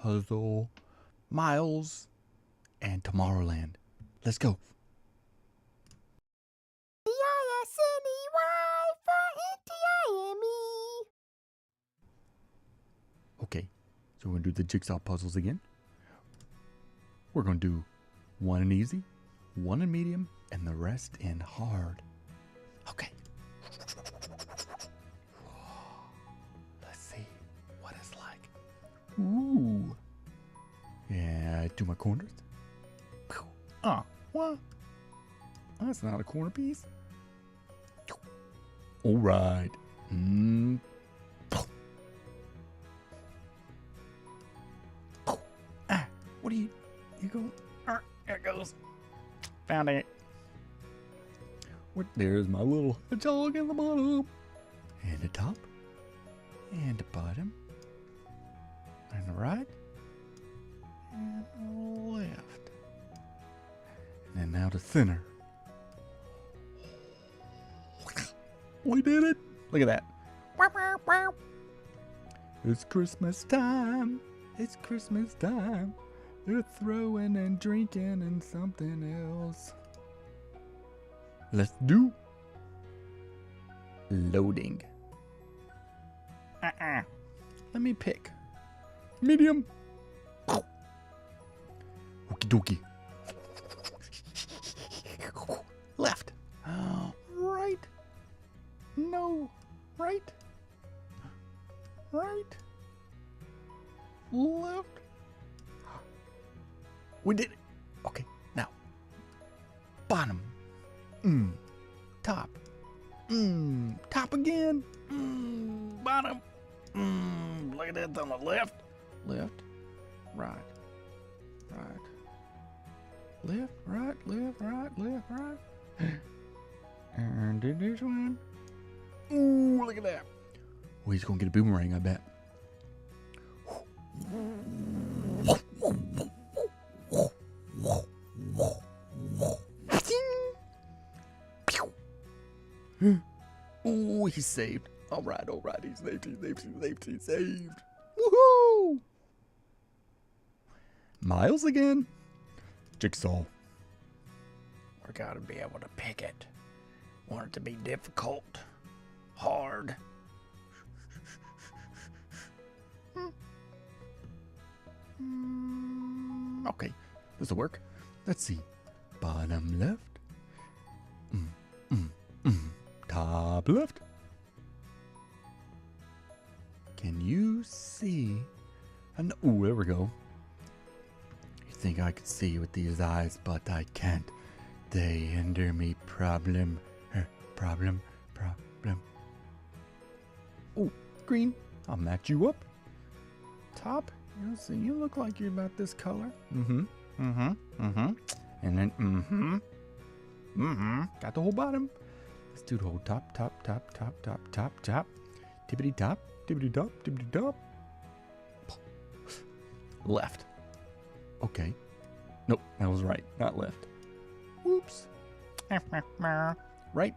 puzzle, Miles and Tomorrowland. Let's go. Okay, so we're going to do the jigsaw puzzles again. We're going to do one in easy, one in medium, and the rest in hard. Okay. Let's see what it's like. Ooh. Yeah, do my corners. What? That's not a corner piece. All right. What do you go? There it goes. Found it. There's my little hedgehog in the bottom. And the top. And the bottom. And the right. And the left. And now the center. We did it. Look at that. It's Christmas time. It's Christmas time. They're throwing and drinking and something else. Let's do loading. Let me pick. Medium. Okie dokie. Left. Right. No. Right. Right. Left. We did it. Okay, now. Bottom. Top. Top again. Bottom. Look at that on the left. Left. Right. Right. Left, right, left, right, left, right. And did this one. Ooh, look at that. Oh, he's gonna get a boomerang, I bet. Oh, he's saved. All right, he's saved. Woohoo! Miles again. Jigsaw. We're gotta be able to pick it. Want it to be difficult. Hard. Okay, this will work. Let's see. Bottom left. Top left. Can you see? Oh, there we go. You think I could see with these eyes, but I can't. They hinder me. Problem. Oh, green. I'll match you up. Top. You look like you're about this color. And then got the whole bottom. Let's do the whole top. Tippity top. Left. Okay. Nope, that was right, not left. Whoops. Right.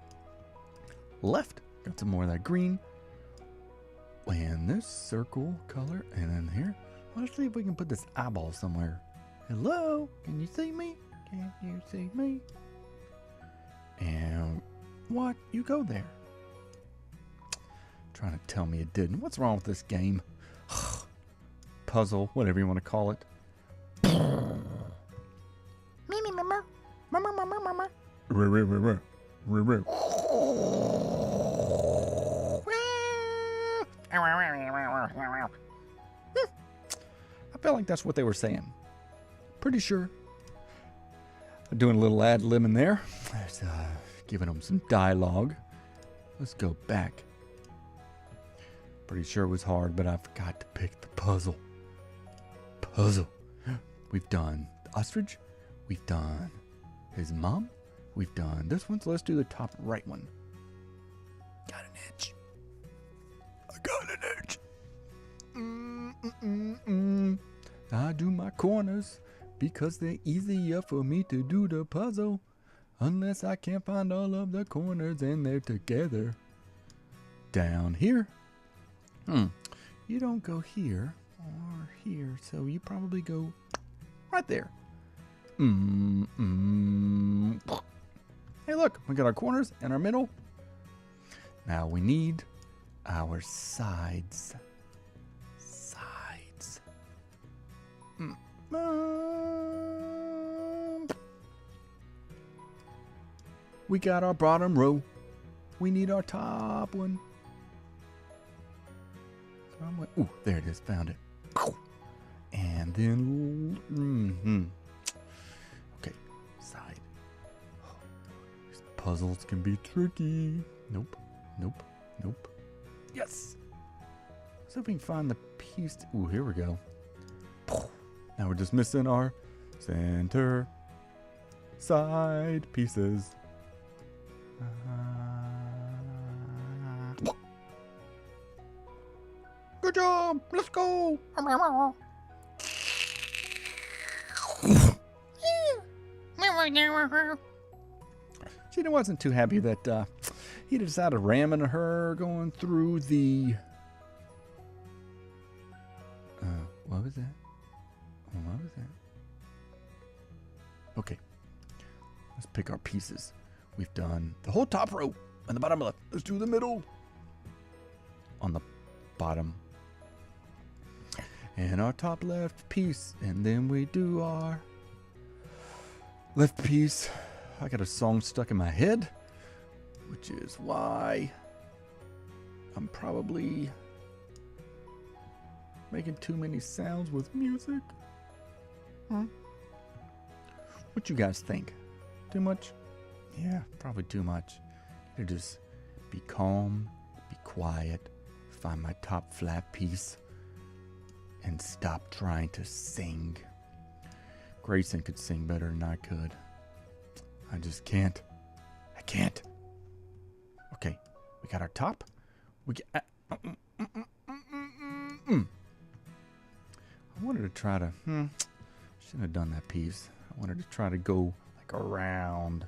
Left. Got some more of that green. And this circle color. And then here. Let's see if we can put this eyeball somewhere. Hello? Can you see me? Can you see me? And what? You go there. Trying to tell me it didn't. What's wrong with this game? Puzzle, whatever you want to call it. I felt like that's what they were saying. Pretty sure. I'm doing a little ad-lib in there. Just, giving them some dialogue. Let's go back. Pretty sure it was hard, but I forgot to pick the puzzle. We've done the ostrich. We've done his mom. We've done this one, so let's do the top right one. Got an itch. I got an itch. I do my corners because they're easier for me to do the puzzle. Unless I can't find all of the corners and they're together. Down here. You don't go here. or here. So you probably go right there. Hey, look, we got our corners and our middle. Now we need our sides. We got our bottom row. We need our top one. Ooh, there it is. Found it. And then, okay, side. These puzzles can be tricky. Nope. Yes. So if we can find the piece. Ooh, here we go. Now we're just missing our center side pieces. Good job. Let's go. She wasn't too happy that he decided ramming her going through the. What was that? What was that? Okay. Let's pick our pieces. We've done the whole top row and the bottom left. Let's do the middle. On the bottom. And our top left piece. And then we do our left piece. I got a song stuck in my head, which is why I'm probably making too many sounds with music. What you guys think? Too much? Yeah, probably too much. You just be calm, be quiet, find my top flat piece, and stop trying to sing. Grayson could sing better than I could. I just can't. I can't. Okay, we got our top. We get. I wanted to try to. Shouldn't have done that piece. I wanted to try to go like around,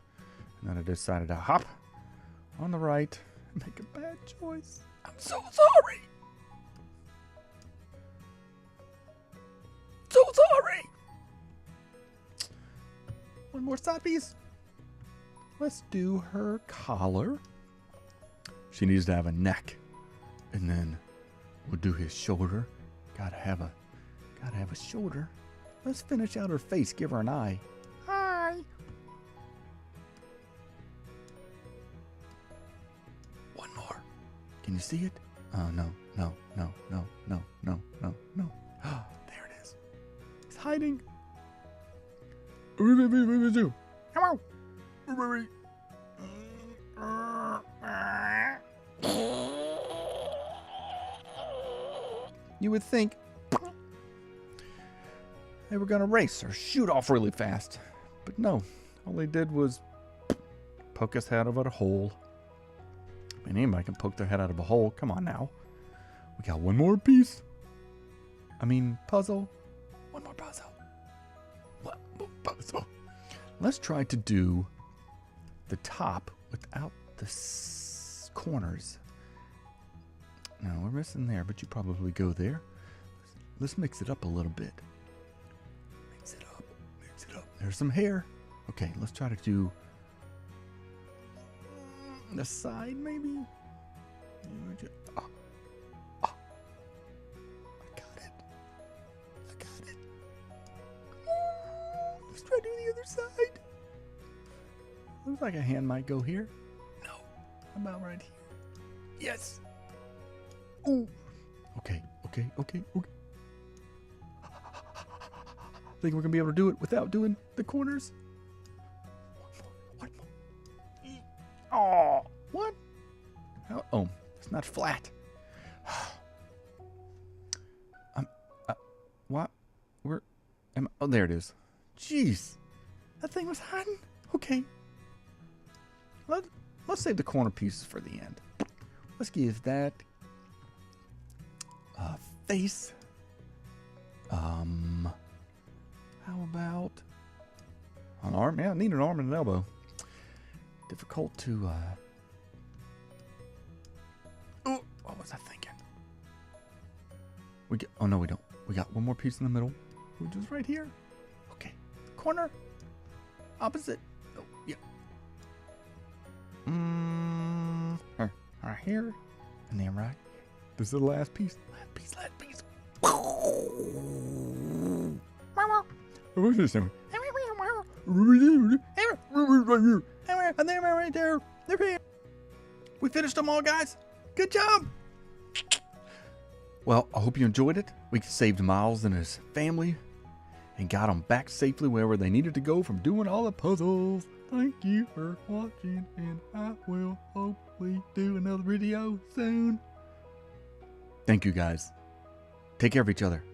and then I decided to hop on the right and make a bad choice. I'm so sorry. So sorry. One more side piece. Let's do her collar. She needs to have a neck, and then we'll do his shoulder. Gotta have a shoulder. Let's finish out her face. Give her an eye. Hi. One more. Can you see it? Oh no. There it is. It's hiding. Hello. You would think they were going to race or shoot off really fast. But no, all they did was poke his head out of a hole. I mean, anybody can poke their head out of a hole. Come on now. We got one more piece. Puzzle. One more puzzle. One more puzzle. Let's try to do the top without the corners. No, we're missing there, but you probably go there. Let's mix it up a little bit. Mix it up. There's some hair. Okay, let's try to do the side, maybe. I got it. Let's try to do the other side. Looks like a hand might go here. No, about right here. Yes. Ooh. Okay. Think we're gonna be able to do it without doing the corners? One more. Oh, what? Oh, it's not flat. What? Where? Oh, there it is. Jeez, that thing was hiding. Okay. Let's save the corner pieces for the end. Let's give that face. How about an arm? Yeah, I need an arm and an elbow. Difficult to. Oh, what was I thinking? Oh no, we don't. We got one more piece in the middle, which is right here. Okay. Corner. Opposite. Oh, yeah. Right here. And then right. This is the last piece. Last piece. Last piece. What's this? And then right there. They're here. We finished them all, guys. Good job. Well, I hope you enjoyed it. We saved Miles and his family and got them back safely wherever they needed to go from doing all the puzzles. Thank you for watching, and I will hopefully do another video soon. Thank you, guys. Take care of each other.